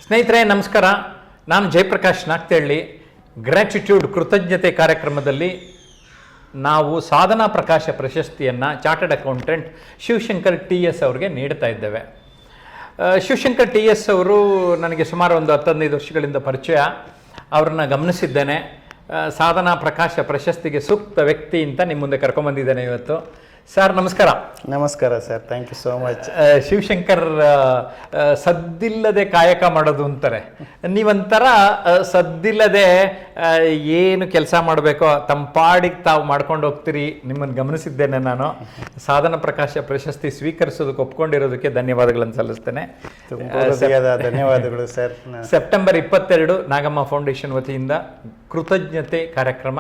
ಸ್ನೇಹಿತರೆ ನಮಸ್ಕಾರ. ನಾನು ಜಯಪ್ರಕಾಶ್ ನಾಗ್ತಳ್ಳಿ. ಗ್ರ್ಯಾಟಿಟ್ಯೂಡ್ ಕೃತಜ್ಞತೆ ಕಾರ್ಯಕ್ರಮದಲ್ಲಿ ನಾವು ಸಾಧನಾ ಪ್ರಕಾಶ ಪ್ರಶಸ್ತಿಯನ್ನು ಚಾರ್ಟರ್ಡ್ ಅಕೌಂಟೆಂಟ್ ಶಿವಶಂಕರ್ TS ಅವ್ರಿಗೆ ನೀಡ್ತಾ ಇದ್ದೇವೆ. ಶಿವಶಂಕರ್ TS ಅವರು ನನಗೆ ಸುಮಾರು ಒಂದು 10-15 ವರ್ಷಗಳಿಂದ ಪರಿಚಯ. ಅವ್ರನ್ನ ಗಮನಿಸಿದ್ದೇನೆ. ಸಾಧನಾ ಪ್ರಕಾಶ ಪ್ರಶಸ್ತಿಗೆ ಸೂಕ್ತ ವ್ಯಕ್ತಿ ಅಂತ ನಿಮ್ಮ ಮುಂದೆ ಕರ್ಕೊಂಬಂದಿದ್ದೇನೆ ಇವತ್ತು. ಸರ್ ನಮಸ್ಕಾರ. ನಮಸ್ಕಾರ sir, thank you so much. Shivashankar ಸದ್ದಿಲ್ಲದೆ ಕಾಯಕ ಮಾಡೋದು ಅಂತಾರೆ. ನೀವಂತರ ಸದ್ದಿಲ್ಲದೆ ಏನು ಕೆಲಸ ಮಾಡಬೇಕೋ ತಮ್ಮ ಪಾಡಿಗೆ ತಾವು ಮಾಡ್ಕೊಂಡು ಹೋಗ್ತೀರಿ. ನಿಮ್ಮನ್ನು ಗಮನಿಸಿದ್ದೇನೆ ನಾನು. ಸಾಧನ ಪ್ರಕಾಶ ಪ್ರಶಸ್ತಿ ಸ್ವೀಕರಿಸೋದಕ್ಕೆ ಒಪ್ಕೊಂಡಿರೋದಕ್ಕೆ ಧನ್ಯವಾದಗಳನ್ನು ಸಲ್ಲಿಸ್ತೇನೆ. ಧನ್ಯವಾದಗಳು ಸರ್. ಸೆಪ್ಟೆಂಬರ್ 22 ನಾಗಮ್ಮ ಫೌಂಡೇಶನ್ ವತಿಯಿಂದ ಕೃತಜ್ಞತೆ ಕಾರ್ಯಕ್ರಮ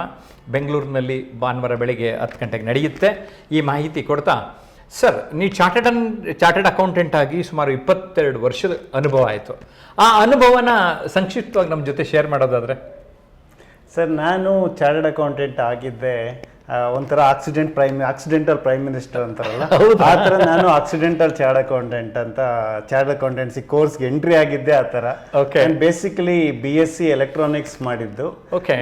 ಬೆಂಗಳೂರಿನಲ್ಲಿ ಭಾನುವಾರ ಬೆಳಿಗ್ಗೆ 10 ಗಂಟೆಗೆ ನಡೆಯುತ್ತೆ. ಈ ಮಾಹಿತಿ ಕೊಡ್ತಾ ಸರ್, ನೀವು ಚಾರ್ಟರ್ಡ್ ಅಕೌಂಟೆಂಟ್ ಆಗಿ ಸುಮಾರು 22 ವರ್ಷದ ಅನುಭವ ಆಯಿತು. ಆ ಅನುಭವನ ಸಂಕ್ಷಿಪ್ತವಾಗಿ ನಮ್ಮ ಜೊತೆ ಶೇರ್ ಮಾಡೋದಾದರೆ? ನಾನು ಚಾರ್ಟರ್ಡ್ ಅಕೌಂಟೆಂಟ್ ಆಗಿದ್ದೆ ಒಂಥರ ಆಕ್ಸಿಡೆಂಟಲ್ ಪ್ರೈಮ್ ಮಿನಿಸ್ಟರ್ ಅಂತಾರಲ್ಲ, ಆ ಥರ ನಾನು ಆಕ್ಸಿಡೆಂಟಲ್ ಚಾರ್ಟರ್ಡ್ ಅಕೌಂಟೆಂಟ್ ಅಂತ ಚಾರ್ಟರ್ಡ್ ಅಕೌಂಟೆನ್ಸಿ ಕೋರ್ಸ್ಗೆ ಎಂಟ್ರಿ ಆಗಿದ್ದೆ ಆ ಥರ. ಬೇಸಿಕಲಿ BSc ಎಲೆಕ್ಟ್ರಾನಿಕ್ಸ್ ಮಾಡಿದ್ದು.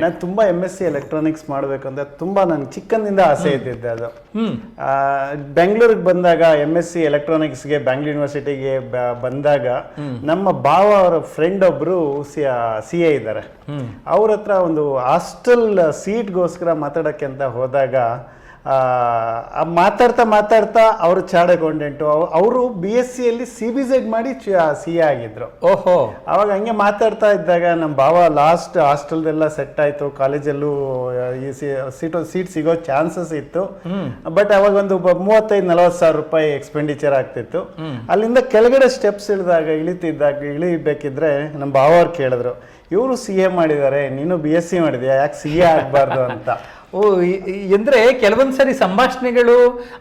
ನಾನು ತುಂಬಾ MSc ಎಲೆಕ್ಟ್ರಾನಿಕ್ಸ್ ಮಾಡ್ಬೇಕಂತ ತುಂಬಾ ನನ್ಗೆ ಚಿಕ್ಕಂದಿಂದ ಆಸೆ ಇದ್ದಿದ್ದೆ. ಅದು ಬೆಂಗಳೂರಿಗೆ ಬಂದಾಗ MSc ಎಲೆಕ್ಟ್ರಾನಿಕ್ಸ್ಗೆ ಬ್ಯಾಂಗ್ಳೂರ್ ಯೂನಿವರ್ಸಿಟಿಗೆ ಬಂದಾಗ ನಮ್ಮ ಭಾವ ಅವರ ಫ್ರೆಂಡ್ ಒಬ್ರು CA ಇದ್ದಾರೆ. ಅವ್ರ ಹತ್ರ ಒಂದು ಹಾಸ್ಟೆಲ್ ಸೀಟ್ಗೋಸ್ಕರ ಮಾತಾಡಕ್ಕೆ ಅಂತ ಹೋದಾಗ ಮಾತಾಡ್ತಾ ಅವರು ಚಾರ್ಟರ್ಡ್ ಅಕೌಂಟೆಂಟು. ಅವರು BSc CBZ ಮಾಡಿ CA ಆಗಿದ್ರು. ಓಹೋ. ಅವಾಗ ಹಂಗೆ ಮಾತಾಡ್ತಾ ಇದ್ದಾಗ ನಮ್ಮ ಭಾವ ಲಾಸ್ಟ್ ಹಾಸ್ಟೆಲ್ದೆಲ್ಲ ಸೆಟ್ ಆಯ್ತು, ಕಾಲೇಜಲ್ಲೂ ಈ ಸೀಟ್ ಸಿಗೋ ಚಾನ್ಸಸ್ ಇತ್ತು. ಬಟ್ ಅವಾಗ ಒಂದು 35-40 ಸಾವಿರ ರೂಪಾಯಿ ಎಕ್ಸ್ಪೆಂಡಿಚರ್ ಆಗ್ತಿತ್ತು. ಅಲ್ಲಿಂದ ಕೆಳಗಡೆ ಸ್ಟೆಪ್ಸ್ ಇಳಿಬೇಕಿದ್ರೆ ನಮ್ಮ ಭಾವ ಅವ್ರು ಕೇಳಿದ್ರು, ಇವರು CA ಮಾಡಿದ್ದಾರೆ, ನೀನು BSc ಮಾಡಿದ್ಯಾ, ಯಾಕೆ CA ಆಗಬಾರ್ದು ಅಂತ. ಅಂದ್ರೆ ಕೆಲವೊಂದ್ಸರಿ ಸಂಭಾಷಣೆಗಳು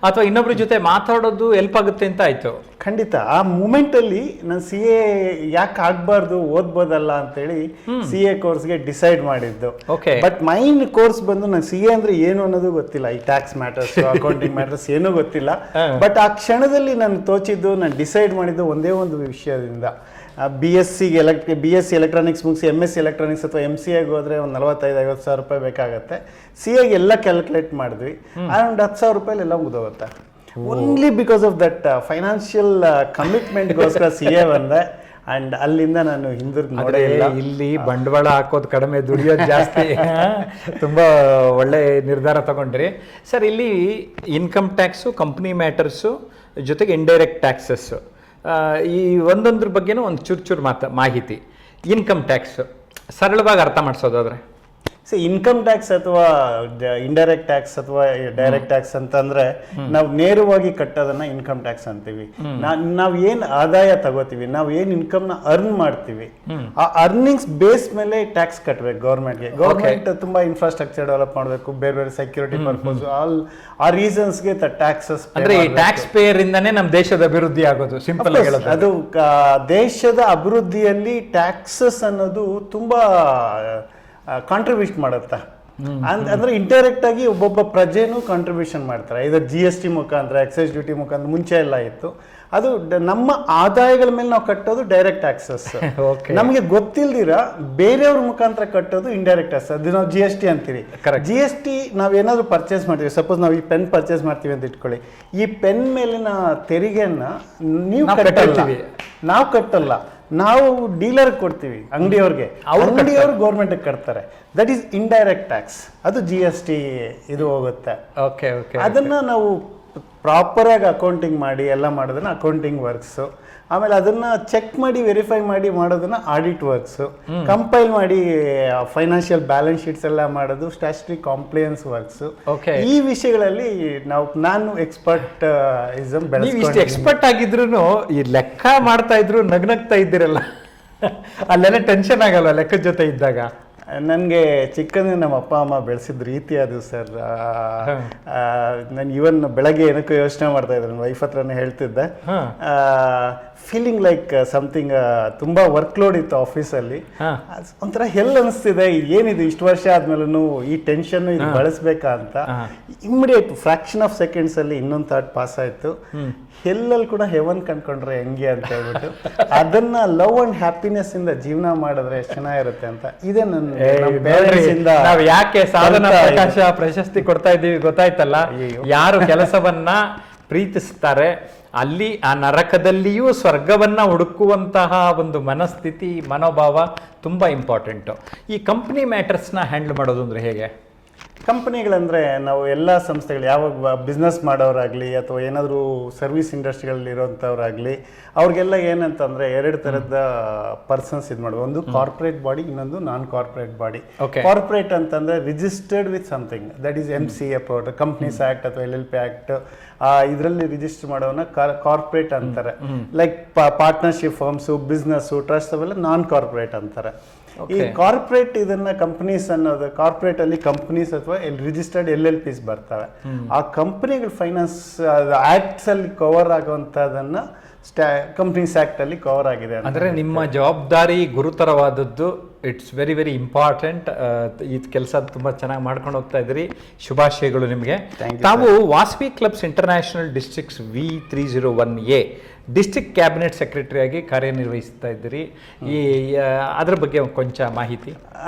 ಅಥವಾ ಇನ್ನೊಬ್ರ ಜೊತೆ ಮಾತಾಡೋದು ಹೆಲ್ಪ್ ಆಗುತ್ತೆ ಅಂತ ಆಯ್ತು. ಖಂಡಿತ. ಆ ಮೂಮೆಂಟ್ ಅಲ್ಲಿ ನಾನು CA ಯಾಕೆ ಆಗ್ಬಾರ್ದು, ಓದ್ಬೋದಲ್ಲ ಅಂತೇಳಿ CA ಕೋರ್ಸ್ಗೆ ಡಿಸೈಡ್ ಮಾಡಿದ್ದು. ಬಟ್ ಮೈನ್ ಕೋರ್ಸ್ ಬಂದು ನಾನು CA ಅಂದ್ರೆ ಏನು ಅನ್ನೋದು ಗೊತ್ತಿಲ್ಲ. ಈ ಟ್ಯಾಕ್ಸ್ ಮ್ಯಾಟರ್ಸ್, ಅಕೌಂಟಿಂಗ್ ಮ್ಯಾಟರ್ಸ್ ಏನೂ ಗೊತ್ತಿಲ್ಲ. ಬಟ್ ಆ ಕ್ಷಣದಲ್ಲಿ ನಾನು ತೋಚಿದ್ದು, ನಾನು ಡಿಸೈಡ್ ಮಾಡಿದ್ದು ಒಂದೇ ಒಂದು ವಿಷಯದಿಂದ. BSc ಎಲೆಕ್ಟ್ರಾನಿಕ್ಸ್ ಮುಗಿಸಿ MSc ಎಲೆಕ್ಟ್ರಾನಿಕ್ಸ್ ಅಥವಾ MCAಗೆ ಹೋದ್ರೆ ಒಂದು 45-50 ಸಾವಿರ ರೂಪಾಯಿ ಬೇಕಾಗತ್ತೆ. CAಗೆ ಎಲ್ಲ ಕ್ಯಾಲ್ಕುಲೇಟ್ ಮಾಡಿದ್ವಿ. ಅರೌಂಡ್ 10 ಸಾವಿರ ರೂಪಾಯಿ ಎಲ್ಲ ಮುಗಿದೋಗುತ್ತೆ. Only because of that financial ಕಮಿಟ್ಮೆಂಟ್ಗೋಸ್ಕರ CA ಬಂದೆ. ಅಂಡ್ ಅಲ್ಲಿಂದ ನಾನು ಹಿಂದಿರುಗಿ ನೋಡೇ ಇಲ್ಲ. ಇಲ್ಲಿ ಬಂಡವಾಳ ಹಾಕೋದು ಕಡಿಮೆ, ದುಡಿಯೋದು ಜಾಸ್ತಿ. ತುಂಬಾ ಒಳ್ಳೆ ನಿರ್ಧಾರ ತಗೊಂಡ್ರಿ ಸರ್. ಇಲ್ಲಿ ಇನ್ಕಮ್ ಟ್ಯಾಕ್ಸು, ಕಂಪ್ನಿ ಮ್ಯಾಟರ್ಸು, ಜೊತೆಗೆ ಇಂಡೈರೆಕ್ಟ್ ಟ್ಯಾಕ್ಸಸ್ಸು, ಈ ಒಂದೊಂದ್ರ ಬಗ್ಗೆನೂ ಒಂದು ಚೂರು ಮಾಹಿತಿ. ಇನ್ಕಮ್ ಟ್ಯಾಕ್ಸ್ ಸರಳವಾಗಿ ಅರ್ಥ ಮಾಡಿಸೋದಾದ್ರೆ? ಇನ್ಕಮ್ ಟ್ಯಾಕ್ಸ್ ಅಥವಾ ಇಂಡೈರೆಕ್ಟ್ ಟ್ಯಾಕ್ಸ್ ಅಥವಾ ಡೈರೆಕ್ಟ್ ಟ್ಯಾಕ್ಸ್ ಅಂತಂದ್ರೆ ನಾವು ನೇರವಾಗಿ ಕಟ್ಟೋದನ್ನ ಇನ್ಕಮ್ ಟ್ಯಾಕ್ಸ್ ಅಂತೀವಿ. ನಾವ್ ಏನ್ ಆದಾಯ ತಗೋತೀವಿ, ನಾವ್ ಏನ್ ಇನ್ಕಮ್ ನ ಅರ್ನ್ ಮಾಡ್ತೀವಿ, ಆ ಅರ್ನಿಂಗ್ಸ್ ಬೇಸ್ ಮೇಲೆ ಟ್ಯಾಕ್ಸ್ ಕಟ್ಟಬೇಕು ಗೌರ್ಮೆಂಟ್ಗೆ. ಗೌರ್ಮೆಂಟ್ ತುಂಬಾ ಇನ್ಫ್ರಾಸ್ಟ್ರಕ್ಚರ್ ಡೆವಲಪ್ ಮಾಡಬೇಕು, ಬೇರೆ ಸೆಕ್ಯೂರಿಟಿ ಪರ್ಪಸ್, ಆ ರೀಸನ್ಸ್ಗೆ ಟ್ಯಾಕ್ಸಸ್. ಅಂದ್ರೆ ಟ್ಯಾಕ್ಸ್ ಪೇಯರ್ ಇಂದಾನೆ ನಮ್ಮ ದೇಶದ ಅಭಿವೃದ್ಧಿ ಆಗೋದು, ಸಿಂಪಲ್ ಆಗಿ ಹೇಳೋದು. ಅದು ದೇಶದ ಅಭಿವೃದ್ಧಿಯಲ್ಲಿ ಟ್ಯಾಕ್ಸಸ್ ಅನ್ನೋದು ತುಂಬಾ ಕಾಂಟ್ರಿಬ್ಯೂಟ್ ಮಾಡುತ್ತಾ. ಅಂದ್ರೆ ಇಂಡೈರೆಕ್ಟ್ ಆಗಿ ಒಬ್ಬೊಬ್ಬ ಪ್ರಜೆನೂ ಕಾಂಟ್ರಿಬ್ಯೂಷನ್ ಮಾಡ್ತಾರೆ. ಇದು GST ಮುಖಾಂತರ, ಎಕ್ಸೈಸ್ ಡ್ಯೂಟಿ ಮುಖಾಂತರ ಮುಂಚೆ ಎಲ್ಲ ಇತ್ತು. ಅದು ನಮ್ಮ ಆದಾಯಗಳ ಮೇಲೆ ನಾವು ಕಟ್ಟೋದು ಡೈರೆಕ್ಟ್ ಟ್ಯಾಕ್ಸಸ್. ನಮಗೆ ಗೊತ್ತಿಲ್ದಿರ ಬೇರೆಯವ್ರ ಮುಖಾಂತರ ಕಟ್ಟೋದು ಇಂಡೈರೆಕ್ಟ್ ಟ್ಯಾಕ್ಸ್. ಅದು ನಾವು GST ಅಂತೀವಿ. GST ನಾವೇನಾದ್ರೂ ಪರ್ಚೇಸ್ ಮಾಡ್ತೀವಿ, ಸಪೋಸ್ ನಾವು ಈ ಪೆನ್ ಪರ್ಚೇಸ್ ಮಾಡ್ತೀವಿ ಅಂತ ಇಟ್ಕೊಳ್ಳಿ. ಈ ಪೆನ್ ಮೇಲಿನ ತೆರಿಗೆಯನ್ನ ನೀವು ಕಟ್ಟಲ್ಲ, ನಾವು ಡೀಲರ್ ಕೊಡ್ತೀವಿ, ಅಂಗಡಿಯವ್ರಿಗೆ. ಅಂಗಡಿಯವ್ರು ಗೌರ್ಮೆಂಟ್ ಕಟ್ತಾರೆ. That is indirect tax. ಅದು GST ಇದು ಹೋಗುತ್ತೆ. ಅದನ್ನ ನಾವು ಪ್ರಾಪರ್ ಆಗಿ ಅಕೌಂಟಿಂಗ್ ಮಾಡಿ ಎಲ್ಲ ಮಾಡೋದನ್ನ ಅಕೌಂಟಿಂಗ್ ವರ್ಕ್ಸ್. ಆಮೇಲೆ ಅದನ್ನ ಚೆಕ್ ಮಾಡಿ ವೆರಿಫೈ ಮಾಡಿ ಮಾಡೋದನ್ನ ಆಡಿಟ್ ವರ್ಕ್ಸ್. ಕಂಪೈಲ್ ಮಾಡಿ ಫೈನಾನ್ಷಿಯಲ್ ಬ್ಯಾಲೆನ್ಸ್ ಶೀಟ್ಸ್ ಎಲ್ಲ ಮಾಡೋದು ಸ್ಟ್ಯಾಚ್ಯುಟರಿ ಕಾಂಪ್ಲೈಯನ್ಸ್ ವರ್ಕ್ಸ್. ಈ ವಿಷಯಗಳಲ್ಲಿ ನಾನು ಎಕ್ಸ್ಪರ್ಟ್ ಎಕ್ಸ್ಪರ್ಟ್ ಆಗಿದ್ರು ಈ ಲೆಕ್ಕ ಮಾಡ್ತಾ ಇದ್ರು ನಗ್ನಗ್ತಾ ಇದ್ದೀರಲ್ಲ, ಅಲ್ಲೆಲ್ಲ ಟೆನ್ಷನ್ ಆಗಲ್ಲ ಲೆಕ್ಕದ ಜೊತೆ ಇದ್ದಾಗ? ನನಗೆ ಚಿಕ್ಕಂದ್ರೆ ನಮ್ಮ ಅಪ್ಪ ಅಮ್ಮ ಬೆಳೆಸಿದ ರೀತಿ ಅದು ಸರ್. ನಾನು ಇವನ್ ಬೆಳಗ್ಗೆ ಏನಕ್ಕೂ ಯೋಚನೆ ಮಾಡ್ತಾ ಇದ್ದೆ, ನನ್ನ ವೈಫ್ ಹತ್ರನೇ ಹೇಳ್ತಿದ್ದೆ. ಫೀಲಿಂಗ್ ಲೈಕ್ ಸಮಥಿಂಗ್, ತುಂಬ ವರ್ಕ್ಲೋಡ್ ಇತ್ತು ಆಫೀಸಲ್ಲಿ. ಒಂಥರ ಹೆಲ್ ಅನಿಸ್ತಿದೆ, ಏನಿದು ಇಷ್ಟು ವರ್ಷ ಆದ್ಮೇಲೂ ಈ ಟೆನ್ಷನ್ ಇದು ಬಳಸ್ಬೇಕಾ ಅಂತ. ಇಮಿಡಿಯೇಟ್ ಫ್ರಾಕ್ಷನ್ ಆಫ್ ಸೆಕೆಂಡ್ಸ್ ಅಲ್ಲಿ ಇನ್ನೊಂದು ಥಾಟ್ ಪಾಸ್ ಆಯ್ತು. ಎಲ್ಲಲ್ಲಿ ಕೂಡ ಹೆವನ್ ಕಂಡ್ಕೊಂಡ್ರೆ ಹೆಂಗೆ ಅಂತ ಹೇಳ್ಬಿಟ್ಟು ಅದನ್ನ ಲವ್ ಅಂಡ್ ಹ್ಯಾಪಿನೆಸ್ ಇಂದ ಜೀವನ ಮಾಡಿದ್ರೆ ಎಷ್ಟು ಚೆನ್ನಾಗಿರುತ್ತೆ ಅಂತ ಇದೇ ನನ್ನ ಪೇರೆಂಟ್ಸ್ ಇಂದ ನಾವು ಯಾಕೆ ಸಾಧನಾ ಪ್ರಕಾಶ ಪ್ರಶಸ್ತಿ ಕೊಡ್ತಾ ಇದ್ದೀವಿ ಗೊತ್ತಾಯ್ತಲ್ಲ. ಯಾರು ಕೆಲಸವನ್ನ ಪ್ರೀತಿಸ್ತಾರೆ ಅಲ್ಲಿ ಆ ನರಕದಲ್ಲಿಯೂ ಸ್ವರ್ಗವನ್ನ ಹುಡುಕುವಂತಹ ಒಂದು ಮನಸ್ಥಿತಿ ಮನೋಭಾವ ತುಂಬಾ ಇಂಪಾರ್ಟೆಂಟು. ಈ ಕಂಪ್ನಿ ಮ್ಯಾಟರ್ಸ್ನ ಹ್ಯಾಂಡಲ್ ಮಾಡೋದು ಅಂದ್ರೆ ಹೇಗೆ? ಕಂಪನಿಗಳಂದರೆ ನಾವು ಎಲ್ಲ ಸಂಸ್ಥೆಗಳು ಯಾವಾಗ ಬಿಸ್ನೆಸ್ ಮಾಡೋರಾಗಲಿ ಅಥವಾ ಏನಾದರೂ ಸರ್ವಿಸ್ ಇಂಡಸ್ಟ್ರಿಗಳಲ್ಲಿ ಇರೋಂಥವ್ರಾಗಲಿ ಅವ್ರಿಗೆಲ್ಲ ಏನಂತಂದರೆ ಎರಡು ಥರದ ಪರ್ಸನ್ಸ್ ಇದು ಮಾಡೋದು. ಒಂದು ಕಾರ್ಪೊರೇಟ್ ಬಾಡಿ, ಇನ್ನೊಂದು ನಾನ್ ಕಾರ್ಪೊರೇಟ್ ಬಾಡಿ. ಕಾರ್ಪೊರೇಟ್ ಅಂತಂದರೆ registered with something that is MCA product, companies act ಅಥವಾ LLP ಆ್ಯಕ್ಟ್ ಇದರಲ್ಲಿ ರಿಜಿಸ್ಟರ್ ಮಾಡೋನ ಕಾರ್ಪೊರೇಟ್ ಅಂತಾರೆ. ಲೈಕ್ ಪಾರ್ಟ್ನರ್ಶಿಪ್ ಫರ್ಮ್ಸು, ಬಿಸ್ನೆಸ್ಸು, ಟ್ರಸ್ಟ್ ಅವೆಲ್ಲ ನಾನ್ ಕಾರ್ಪೊರೇಟ್ ಅಂತಾರೆ. ಈ ಕಾರ್ಪೊರೇಟ್ ಇದನ್ನ ಕಂಪನೀಸ್ ಅನ್ನೋದು ಕಾರ್ಪೊರೇಟ್ ಅಲ್ಲಿ ಕಂಪನೀಸ್ ಅಥವಾ ರಿಜಿಸ್ಟರ್ಡ್ LLPs ಬರ್ತವೆ. ಆ ಕಂಪನಿಗಳ ಫೈನಾನ್ಸ್ ಆಕ್ಟ್ಸ್ ಅಲ್ಲಿ ಕವರ್ ಆಗುವಂತದನ್ನ ಕಂಪನೀಸ್ ಆಕ್ಟ್ ಅಲ್ಲಿ ಕವರ್ ಆಗಿದೆ. ಅಂದ್ರೆ ನಿಮ್ಮ ಜವಾಬ್ದಾರಿ ಗುರುತರವಾದದ್ದು. It's very very important. ಈ ಕೆಲಸ ತುಂಬಾ ಚೆನ್ನಾಗಿ ಮಾಡ್ಕೊಂಡು ಹೋಗ್ತಾ ಇದ್ರಿ. ಶುಭಾಶಯಗಳು ನಿಮಗೆ. ತಾವು Vasavi clubs international districts V301A district cabinet secretary ಆಗಿ ಕಾರ್ಯನಿರ್ವಹಿಸ್ತಾ ಇದ್ದೀರಿ. ಈ ಅದ್ರ ಬಗ್ಗೆ ಕೊಂಚ ಮಾಹಿತಿ.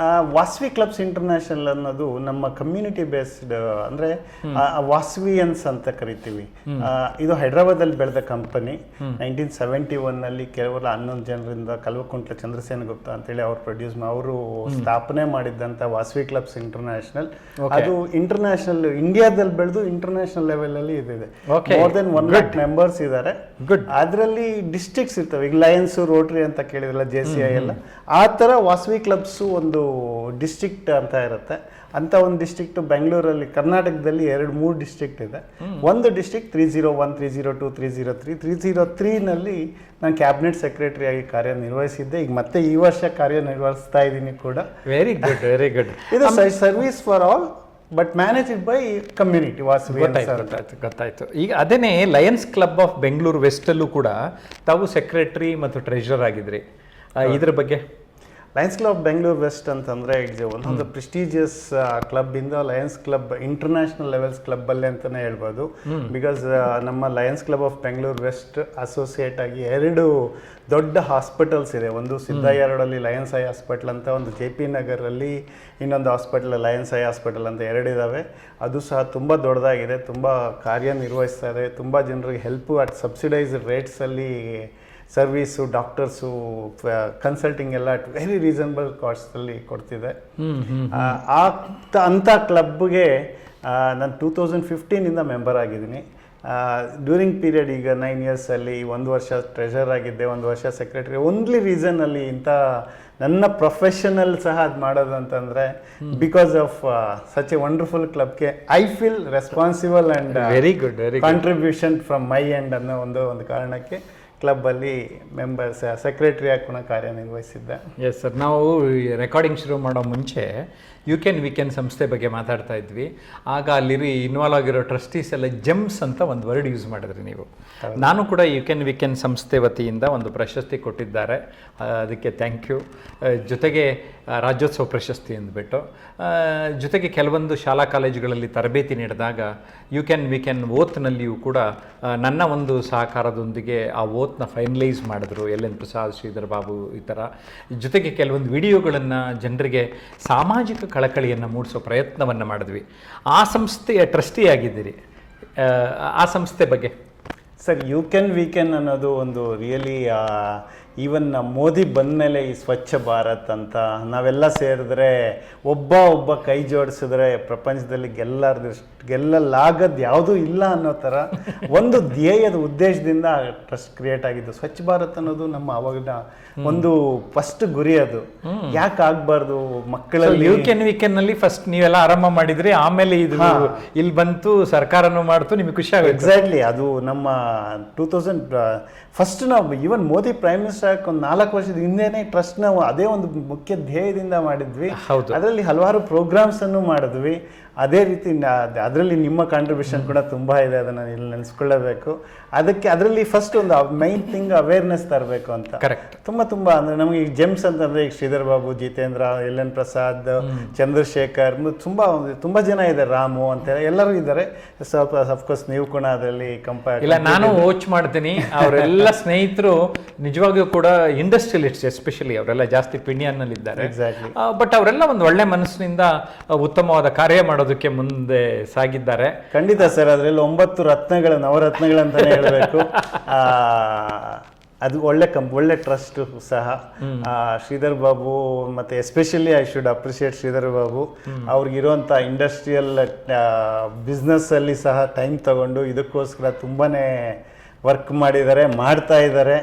ವಾಸವಿ ಕ್ಲಬ್ಸ್ ಇಂಟರ್ನ್ಯಾಷನಲ್ ಅನ್ನೋದು ನಮ್ಮ ಕಮ್ಯುನಿಟಿ ಬೇಸ್ಡ್, ಅಂದ್ರೆ ವಾಸವಿಯನ್ಸ್ ಅಂತ ಕರಿತೀವಿ. ಇದು ಹೈದರಾಬಾದಲ್ಲಿ ಬೆಳೆದ ಕಂಪನಿ. 1971 ಕೇವಲ 11 ಜನರಿಂದ ಕಲ್ವಕುಂಟ್ಲ ಚಂದ್ರಸೇನ ಗುಪ್ತಾ ಅಂತೇಳಿ ಅವರು ಸ್ಥಾಪನೆ ಮಾಡಿದ್ದಂತ ವಾಸವಿ ಕ್ಲಬ್ಸ್ ಇಂಟರ್ನ್ಯಾಷನಲ್. ಅದು ಇಂಟರ್ನ್ಯಾಷನಲ್ ಇಂಡಿಯಾದಲ್ಲಿ ಬೆಳೆದು ಇಂಟರ್ನ್ಯಾಷನಲ್ ಲೆವೆಲ್ ಅಲ್ಲಿ ಇದೆ. ಮೋರ್ ದೆನ್ 1 lakh ಮೆಂಬರ್ಸ್ ಇದ್ದಾರೆ. ಅದರಲ್ಲಿ ಡಿಸ್ಟ್ರಿಕ್ಟ್ಸ್ ಇರ್ತವೆ. ಈಗ ಲಯನ್ಸ್, ರೋಟರಿ ಅಂತ ಕೇಳಿದ್ರಲ್ಲ, JCI ಎಲ್ಲ, ಆ ಥರ ವಾಸವಿ ಕ್ಲಬ್ಸು ಒಂದು ಡಿಸ್ಟ್ರಿಕ್ಟ್ ಅಂತ ಇರುತ್ತೆ. ಅಂತ ಒಂದು ಡಿಸ್ಟ್ರಿಕ್ಟ್ ಬೆಂಗಳೂರಲ್ಲಿ, ಕರ್ನಾಟಕದಲ್ಲಿ 2-3 ಡಿಸ್ಟ್ರಿಕ್ಟ್ ಇದೆ. ಒಂದು ಡಿಸ್ಟ್ರಿಕ್ಟ್ 301, 302, 303. 303ನಲ್ಲಿ ನಾನು ಕ್ಯಾಬಿನೆಟ್ ಸೆಕ್ರೆಟರಿ ಆಗಿ ಕಾರ್ಯನಿರ್ವಹಿಸಿದ್ದೆ. ಈಗ ಮತ್ತೆ ಈ ವರ್ಷ ಕಾರ್ಯನಿರ್ವಹಿಸ್ತಾ ಇದ್ದೀನಿ ಕೂಡ. Very good, very good. ಇದು service for all but managed by community Vasavi. ಗೊತ್ತಾಯ್ತು. ಈಗ ಅದೇನೇ ಲಯನ್ಸ್ ಕ್ಲಬ್ ಆಫ್ ಬೆಂಗಳೂರು ವೆಸ್ಟಲ್ಲೂ ಕೂಡ ತಾವು ಸೆಕ್ರೆಟರಿ ಮತ್ತು ಟ್ರೆಷರರ್ ಆಗಿದ್ರಿ. ಇದ್ರ ಬಗ್ಗೆ ಲಯನ್ಸ್ ಕ್ಲಬ್ ಬೆಂಗಳೂರು ವೆಸ್ಟ್ ಅಂತಂದರೆ it's one of the prestigious club ಇಂದ lions club international levels club ಅಲ್ಲೇ ಅಂತಲೇ ಹೇಳ್ಬೋದು. ಬಿಕಾಸ್ ನಮ್ಮ lions club of Bengaluru west associate ಆಗಿ 2 ದೊಡ್ಡ ಹಾಸ್ಪಿಟಲ್ಸ್ ಇದೆ. ಒಂದು ಸಿದ್ದಯ್ಯ ರೋಡಲ್ಲಿ ಲಯನ್ಸ್ ಐ ಹಾಸ್ಪಿಟಲ್ ಅಂತ, ಒಂದು JP ನಗರಲ್ಲಿ ಇನ್ನೊಂದು ಹಾಸ್ಪಿಟಲ್ ಲಯನ್ಸ್ ಐ ಹಾಸ್ಪಿಟಲ್ ಅಂತ 2 ಇದ್ದಾವೆ. ಅದು ಸಹ ತುಂಬ ದೊಡ್ಡದಾಗಿದೆ, ತುಂಬ ಕಾರ್ಯನಿರ್ವಹಿಸ್ತಾ ಇದೆ. ತುಂಬ ಜನರಿಗೆ ಹೆಲ್ಪು ಅಟ್ ಸಬ್ಸಿಡೈಸ್ಡ್ ರೇಟ್ಸಲ್ಲಿ ಸರ್ವೀಸು, ಡಾಕ್ಟರ್ಸು, ಕನ್ಸಲ್ಟಿಂಗ್ ಎಲ್ಲ ಅಟ್ ವೆರಿ ರೀಸನಬಲ್ ಕಾಸ್ಟಲ್ಲಿ ಕೊಡ್ತಿದೆ. ಅಂಥ ಕ್ಲಬ್ಗೆ ನಾನು 2015ಇಂದ ಮೆಂಬರ್ ಆಗಿದ್ದೀನಿ. ಡ್ಯೂರಿಂಗ್ ಪೀರಿಯಡ್ ಈಗ 9 ಇಯರ್ಸಲ್ಲಿ 1 ವರ್ಷ ಟ್ರೆಷರ್ ಆಗಿದ್ದೆ, 1 ವರ್ಷ ಸೆಕ್ರೆಟರಿ. ಓನ್ಲಿ ರೀಸನಲ್ಲಿ ಇಂಥ ನನ್ನ ಪ್ರೊಫೆಷನಲ್ ಸಹ ಅದು ಮಾಡೋದು ಅಂತಂದರೆ because of such a wonderful ಕ್ಲಬ್ಗೆ I feel responsible and very good contribution from my end ಅನ್ನೋ ಒಂದು ಕಾರಣಕ್ಕೆ ಕ್ಲಬ್ಬಲ್ಲಿ ಮೆಂಬರ್ಸ್ ಸೆಕ್ರೆಟರಿ ಆಗಿ ಕೂಡ ಕಾರ್ಯನಿರ್ವಹಿಸಿದ್ದೆ. Yes sir. ನಾವು ರೆಕಾರ್ಡಿಂಗ್ ಶುರು ಮಾಡೋ ಮುಂಚೆ ವಿ ಕ್ಯಾನ್ ಸಂಸ್ಥೆ ಬಗ್ಗೆ ಮಾತಾಡ್ತಾ ಇದ್ವಿ. ಆಗ ಅಲ್ಲಿ ಇನ್ವಾಲ್ವ್ ಆಗಿರೋ ಟ್ರಸ್ಟೀಸ್ ಎಲ್ಲ ಜೆಮ್ಸ್ ಅಂತ ಒಂದು ವರ್ಡ್ ಯೂಸ್ ಮಾಡಿದ್ರಿ ನೀವು. ನಾನು ಕೂಡ ವಿ ಕ್ಯಾನ್ ಸಂಸ್ಥೆ ವತಿಯಿಂದ ಒಂದು ಪ್ರಶಸ್ತಿ ಕೊಟ್ಟಿದ್ದಾರೆ, ಅದಕ್ಕೆ ಥ್ಯಾಂಕ್ ಯು. ಜೊತೆಗೆ ರಾಜ್ಯೋತ್ಸವ ಪ್ರಶಸ್ತಿ ಅಂದ್ಬಿಟ್ಟು, ಜೊತೆಗೆ ಕೆಲವೊಂದು ಶಾಲಾ ಕಾಲೇಜುಗಳಲ್ಲಿ ತರಬೇತಿ ನೀಡಿದಾಗ ವಿ ಕ್ಯಾನ್ ಓತ್ನಲ್ಲಿಯೂ ಕೂಡ ನನ್ನ ಒಂದು ಸಹಕಾರದೊಂದಿಗೆ ಆ ಓತ್ನ ಫೈನಲೈಸ್ ಮಾಡಿದ್ರು. LN ಪ್ರಸಾದ್, ಶ್ರೀಧರ್ ಬಾಬು ಈ ಥರ. ಜೊತೆಗೆ ಕೆಲವೊಂದು ವಿಡಿಯೋಗಳನ್ನು ಜನರಿಗೆ ಸಾಮಾಜಿಕ ಕಳಕಳಿಯನ್ನು ಮೂಡಿಸೋ ಪ್ರಯತ್ನವನ್ನು ಮಾಡಿದ್ವಿ. ಆ ಸಂಸ್ಥೆಯ ಟ್ರಸ್ಟಿ ಆಗಿದ್ದೀರಿ. ಆ ಸಂಸ್ಥೆ ಬಗ್ಗೆ ಸರ್, ವಿ ಕ್ಯಾನ್ ಅನ್ನೋದು ಒಂದು ರಿಯಲಿ ಈವನ್ ಮೋದಿ ಬಂದ ಮೇಲೆ ಈ ಸ್ವಚ್ಛ ಭಾರತ್ ಅಂತ ನಾವೆಲ್ಲ ಸೇರಿದ್ರೆ ಒಬ್ಬ ಕೈ ಜೋಡಿಸಿದ್ರೆ ಪ್ರಪಂಚದಲ್ಲಿ ಗೆಲ್ಲಲಾಗದ್ದು ಯಾವುದೂ ಇಲ್ಲ ಅನ್ನೋ ಥರ ಒಂದು ಧ್ಯೇಯದ ಉದ್ದೇಶದಿಂದ ಟ್ರಸ್ಟ್ ಕ್ರಿಯೇಟ್ ಆಗಿದ್ದು. ಸ್ವಚ್ಛ ಭಾರತ್ ಅನ್ನೋದು ನಮ್ಮ ಅವಾಗಿನ ಒಂದು ಫಸ್ಟ್ ಗುರಿ. ಅದು ಯಾಕೆ ಆಗ್ಬಾರ್ದು ಮಕ್ಕಳಲ್ಲಿ. ವಿ ಕ್ಯಾನ್ ನಲ್ಲಿ ಫಸ್ಟ್ ನೀವೆಲ್ಲ ಆರಂಭ ಮಾಡಿದ್ರಿ, ಆಮೇಲೆ ಇದು ಇಲ್ಲಿ ಬಂತು, ಸರ್ಕಾರನೂ ಮಾಡ್ತು, ನಿಮಗೆ ಖುಷಿ ಆಗುತ್ತೆ. ಎಕ್ಸಾಕ್ಟ್ಲಿ. ಅದು ನಮ್ಮ 2000 ಫಸ್ಟ್ ನಾವು ಈವನ್ ಮೋದಿ ಪ್ರೈಮ್ ಮಿನಿಸ್ಟರ್ ಒಂದು 4 ವರ್ಷದ ಹಿಂದೆನೇ ಟ್ರಸ್ಟ್ ನಾವು ಅದೇ ಒಂದು ಮುಖ್ಯ ಧ್ಯೇಯದಿಂದ ಮಾಡಿದ್ವಿ. ಅದರಲ್ಲಿ ಹಲವಾರು ಪ್ರೋಗ್ರಾಮ್ಸ್ ಅನ್ನು ಮಾಡಿದ್ವಿ. ಅದೇ ರೀತಿ ಅದರಲ್ಲಿ ನಿಮ್ಮ ಕಾಂಟ್ರಿಬ್ಯೂಷನ್ ಕೂಡ ತುಂಬ ಇದೆ, ಅದನ್ನು ಇಲ್ಲಿ ನೆನೆಸ್ಕೊಳ್ಳಬೇಕು. ಅದರಲ್ಲಿ ಫಸ್ಟ್ ಒಂದು ಮೈನ್ ಥಿಂಗ್ ಅವೇರ್ನೆಸ್ ತರಬೇಕು ಅಂತ. ಕರೆಕ್ಟ್. ತುಂಬ ಅಂದರೆ ನಮಗೆ ಈಗ ಜೆಮ್ಸ್ ಅಂತಂದರೆ ಈಗ ಶ್ರೀಧರ್ ಬಾಬು, ಜಿತೇಂದ್ರ, ಎಲ್ ಎನ್ ಪ್ರಸಾದ್, ಚಂದ್ರಶೇಖರ್, ತುಂಬ ಜನ ಇದ್ದಾರೆ, ರಾಮು ಅಂತ ಎಲ್ಲರೂ ಇದ್ದಾರೆ. ಸ್ವಲ್ಪ ಅಫ್ಕೋರ್ಸ್ ನೀವು ಕೂಡ ಅದರಲ್ಲಿ ಇಲ್ಲ, ನಾನು ವಾಚ್ ಮಾಡ್ತೀನಿ. ಅವರೆಲ್ಲ ಸ್ನೇಹಿತರು ನಿಜವಾಗಿಯೂ ಕೂಡ ಇಂಡಸ್ಟ್ರಿಯಲಿಸ್ಟ್ಸ್, ಎಸ್ಪೆಷಲಿ ಅವರೆಲ್ಲ ಜಾಸ್ತಿ ಪಿಣಿಯನ್ನಲ್ಲಿ ಇದ್ದಾರೆ. ಎಕ್ಸಾಕ್ಟ್ಲಿ. ಬಟ್ ಅವರೆಲ್ಲ ಒಂದು ಒಳ್ಳೆ ಮನಸ್ಸಿನಿಂದ ಉತ್ತಮವಾದ ಕಾರ್ಯ ಮಾಡೋದಕ್ಕೆ ಮುಂದೆ ಸಾಗಿದ್ದಾರೆ. ಖಂಡಿತ ಸರ್. ಅದರಲ್ಲಿ 9 ರತ್ನಗಳು, ನವರತ್ನಗಳಂತಾನೆ ಹೇಳಬೇಕು. ಅದು ಒಳ್ಳೆ ಟ್ರಸ್ಟ್ ಸಹ. ಶ್ರೀಧರ್ ಬಾಬು ಮತ್ತು especially I should appreciate Shridhar Babu. ಅವ್ರಿಗಿರುವಂಥ ಇಂಡಸ್ಟ್ರಿಯಲ್ ಬಿಸ್ನೆಸ್ಸಲ್ಲಿ ಸಹ ಟೈಮ್ ತಗೊಂಡು ಇದಕ್ಕೋಸ್ಕರ ತುಂಬಾ ವರ್ಕ್ ಮಾಡಿದ್ದಾರೆ, ಮಾಡ್ತಾ ಇದ್ದಾರೆ.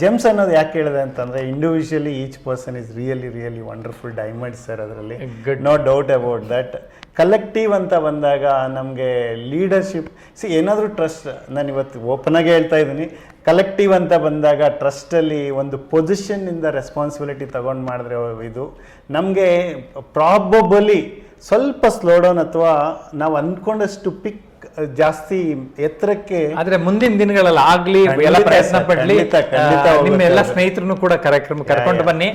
ಜೆಮ್ಸ್ ಅನ್ನೋದು ಯಾಕೆ ಹೇಳಿದೆ ಅಂತಂದರೆ, individually each person is really wonderful diamond sir. ಅದರಲ್ಲಿ no doubt about that. Collective ಅಂತ ಬಂದಾಗ ನಮಗೆ ಲೀಡರ್ಶಿಪ್ ಏನಾದರೂ ಟ್ರಸ್ಟ್, ನಾನು ಇವತ್ತು ಓಪನ್ ಆಗಿ ಹೇಳ್ತಾ ಇದ್ದೀನಿ, ಕಲೆಕ್ಟಿವ್ ಅಂತ ಬಂದಾಗ ಟ್ರಸ್ಟಲ್ಲಿ ಒಂದು ಪೊಸಿಷನ್ನಿಂದ ರೆಸ್ಪಾನ್ಸಿಬಿಲಿಟಿ ತಗೊಂಡು ಮಾಡಿದ್ರೆ ಇದು ನಮಗೆ ಪ್ರಾಬಬಲಿ ಸ್ವಲ್ಪ ಸ್ಲೋ ಡೌನ್ ಅಥವಾ ನಾವು ಅಂದ್ಕೊಂಡಷ್ಟು ಪಿಕ್ ಜಾಸ್ತಿ ಎತ್ತರಕ್ಕೆ, ಆದ್ರೆ ಮುಂದಿನ ದಿನಗಳಲ್ಲಿ ಆಗ್ಲಿ ಎಲ್ಲ ಪ್ರಯತ್ನ ಪಡ್ಲಿ. ನಿಮ್ಮ ಎಲ್ಲ ಸ್ನೇಹಿತರನ್ನು ಕೂಡ ಕಾರ್ಯಕ್ರಮ ಕರ್ಕೊಂಡು ಬನ್ನಿ.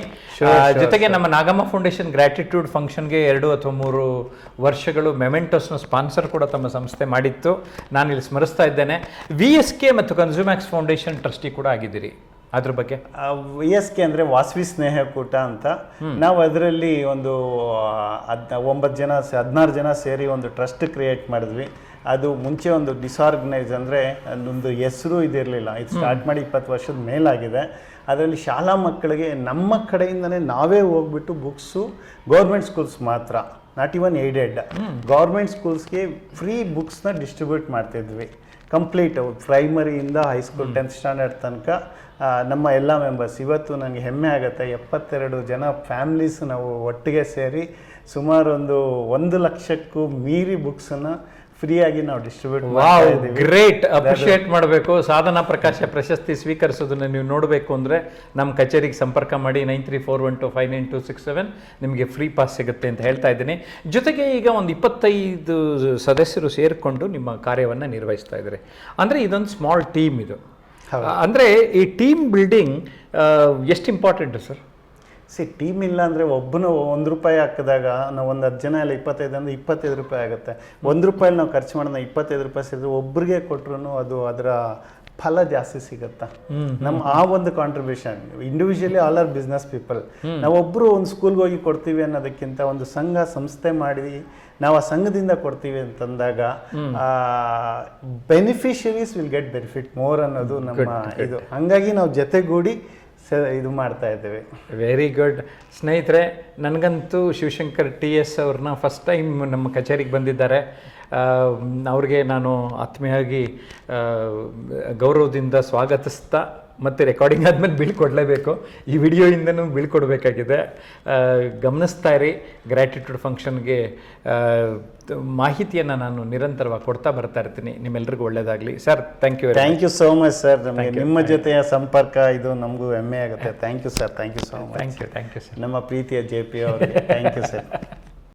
ಜೊತೆಗೆ ನಮ್ಮ ನಾಗಮ್ಮ ಫೌಂಡೇಶನ್ ಗ್ರಾಟಿಟ್ಯೂಡ್ ಫಂಕ್ಷನ್ಗೆ 2 ಅಥವಾ 3 ವರ್ಷಗಳು ಮೆಮೆಂಟೋಸ್ನ ಸ್ಪಾನ್ಸರ್ ಕೂಡ ತಮ್ಮ ಸಂಸ್ಥೆ ಮಾಡಿತ್ತು. ನಾನು ಇಲ್ಲಿ ಸ್ಮರಿಸ್ತಾ ಇದ್ದೇನೆ. VSK ಮತ್ತು ಕನ್ಸ್ಯೂಮ್ಯಾಕ್ಸ್ ಫೌಂಡೇಶನ್ ಟ್ರಸ್ಟಿ ಕೂಡ ಆಗಿದ್ದೀರಿ. ಅದ್ರ ಬಗ್ಗೆ VSK ಅಂದರೆ ವಾಸವಿ ಸ್ನೇಹಕೂಟ ಅಂತ. ನಾವು ಅದರಲ್ಲಿ ಒಂದು 16 ಜನ ಸೇರಿ ಒಂದು ಟ್ರಸ್ಟ್ ಕ್ರಿಯೇಟ್ ಮಾಡಿದ್ವಿ. ಅದು ಮುಂಚೆ ಒಂದು ಡಿಸಾರ್ಗನೈಸ್, ಅಂದರೆ ಅದೊಂದು ಹೆಸರು ಇದಿರಲಿಲ್ಲ. ಇದು ಸ್ಟಾರ್ಟ್ ಮಾಡಿ 20 ವರ್ಷದ ಮೇಲಾಗಿದೆ. ಅದರಲ್ಲಿ ಶಾಲಾ ಮಕ್ಕಳಿಗೆ ನಮ್ಮ ಕಡೆಯಿಂದನೇ ನಾವೇ ಹೋಗ್ಬಿಟ್ಟು ಬುಕ್ಸು, ಗೌರ್ಮೆಂಟ್ ಸ್ಕೂಲ್ಸ್ ಮಾತ್ರ, ನಾಟ್ ಇವನ್ ಏಡೆಡ್, ಗೌರ್ಮೆಂಟ್ ಸ್ಕೂಲ್ಸ್ಗೆ ಫ್ರೀ ಬುಕ್ಸ್ನ ಡಿಸ್ಟ್ರಿಬ್ಯೂಟ್ ಮಾಡ್ತಿದ್ವಿ. ಕಂಪ್ಲೀಟ್ ಪ್ರೈಮರಿಯಿಂದ ಹೈಸ್ಕೂಲ್ 10th ಸ್ಟ್ಯಾಂಡರ್ಡ್ ತನಕ ನಮ್ಮ ಎಲ್ಲ ಮೆಂಬರ್ಸ್. ಇವತ್ತು ನನಗೆ ಹೆಮ್ಮೆ ಆಗುತ್ತೆ, 72 ಜನ ಫ್ಯಾಮ್ಲೀಸ್ ನಾವು ಒಟ್ಟಿಗೆ ಸೇರಿ ಸುಮಾರು 1 ಲಕ್ಷಕ್ಕೂ ಮೀರಿ ಬುಕ್ಸನ್ನು ಫ್ರೀಯಾಗಿ ನಾವು ಡಿಸ್ಟ್ರಿಬ್ಯೂಟ್ ಮಾಡ್ತಾ ಇದ್ದೀವಿ. ಗ್ರೇಟ್, ಅಪ್ರಿಷಿಯೇಟ್ ಮಾಡಬೇಕು. ಸಾಧನಾ ಪ್ರಕಾಶ ಪ್ರಶಸ್ತಿ ಸ್ವೀಕರಿಸೋದನ್ನು ನೀವು ನೋಡಬೇಕು ಅಂದರೆ ನಮ್ಮ ಕಚೇರಿಗೆ ಸಂಪರ್ಕ ಮಾಡಿ. 9341259267 ನಿಮಗೆ ಫ್ರೀ ಪಾಸ್ ಸಿಗುತ್ತೆ ಅಂತ ಹೇಳ್ತಾ ಇದ್ದೀನಿ. ಜೊತೆಗೆ ಈಗ ಒಂದು 25 ಸದಸ್ಯರು ಸೇರಿಕೊಂಡು ನಿಮ್ಮ ಕಾರ್ಯವನ್ನು ನಿರ್ವಹಿಸ್ತಾ ಇದ್ದಾರೆ. ಅಂದರೆ ಇದೊಂದು ಸ್ಮಾಲ್ ಟೀಮ್ ಇದು. ಅಂದರೆ ಈ ಟೀಮ್ ಬಿಲ್ಡಿಂಗ್ ಎಷ್ಟು ಇಂಪಾರ್ಟೆಂಟು ಸರ್? ಟೀಮ್ ಇಲ್ಲ ಅಂದರೆ ಒಬ್ಬನು ₹1 ಹಾಕಿದಾಗ ನಾವು ಒಂದು 10 ಜನ ಇಲ್ಲ 25 ಅಂದರೆ ₹25 ಆಗುತ್ತೆ. ₹1 ನಾವು ಖರ್ಚು ಮಾಡೋಣ, ₹25 ಸೇರಿದ್ರೆ ಒಬ್ಬರಿಗೆ ಕೊಟ್ಟರು ಅದು ಅದರ ಫಲ ಜಾಸ್ತಿ ಸಿಗುತ್ತಾ. ನಮ್ಮ ಆ ಒಂದು contribution individually all are business people. ನಾವೊಬ್ಬರು ಒಂದು ಸ್ಕೂಲ್ಗೆ ಹೋಗಿ ಕೊಡ್ತೀವಿ ಅನ್ನೋದಕ್ಕಿಂತ ಒಂದು ಸಂಘ ಸಂಸ್ಥೆ ಮಾಡಿ ನಾವು ಆ ಸಂಘದಿಂದ ಕೊಡ್ತೀವಿ ಅಂತಂದಾಗ beneficiaries will get benefit more ಅನ್ನೋದು ನಮ್ಮ ಇದು. ಹಾಗಾಗಿ ನಾವು ಜೊತೆಗೂಡಿ ಇದು ಮಾಡ್ತಾ ಇದ್ದೇವೆ. Very good. ಸ್ನೇಹಿತರೆ, ನನಗಂತೂ ಶಿವಶಂಕರ್ TS ಅವ್ರನ್ನ ಫಸ್ಟ್ ಟೈಮ್ ನಮ್ಮ ಕಚೇರಿಗೆ ಬಂದಿದ್ದಾರೆ. ಅವ್ರಿಗೆ ನಾನು ಆತ್ಮೀಯವಾಗಿ ಗೌರವದಿಂದ ಸ್ವಾಗತಿಸ್ತಾ, ಮತ್ತು ರೆಕಾರ್ಡಿಂಗ್ ಆದಮೇಲೆ ಬೀಳ್ಕೊಡ್ಲೇಬೇಕು, ಈ ವಿಡಿಯೋಯಿಂದನೂ ಬೀಳ್ಕೊಡ್ಬೇಕಾಗಿದೆ. ಗಮನಿಸ್ತಾ ಇರಿ. ಗ್ರ್ಯಾಟಿಟ್ಯೂಡ್ ಫಂಕ್ಷನ್ಗೆ ಮಾಹಿತಿಯನ್ನು ನಾನು ನಿರಂತರವಾಗಿ ಕೊಡ್ತಾ ಬರ್ತಾ ಇರ್ತೀನಿ. ನಿಮ್ಮೆಲ್ಲರಿಗೂ ಒಳ್ಳೆಯದಾಗಲಿ sir. Thank you so much sir. ನಮಗೆ ನಿಮ್ಮ ಜೊತೆಯ ಸಂಪರ್ಕ ಇದು ನಮಗೂ ಹೆಮ್ಮೆ ಆಗುತ್ತೆ. Thank you sir. Thank you so much. Thank you sir. ನಮ್ಮ ಪ್ರೀತಿಯ JP ಅವರಿಗೆ ಥ್ಯಾಂಕ್ ಯು ಸರ್.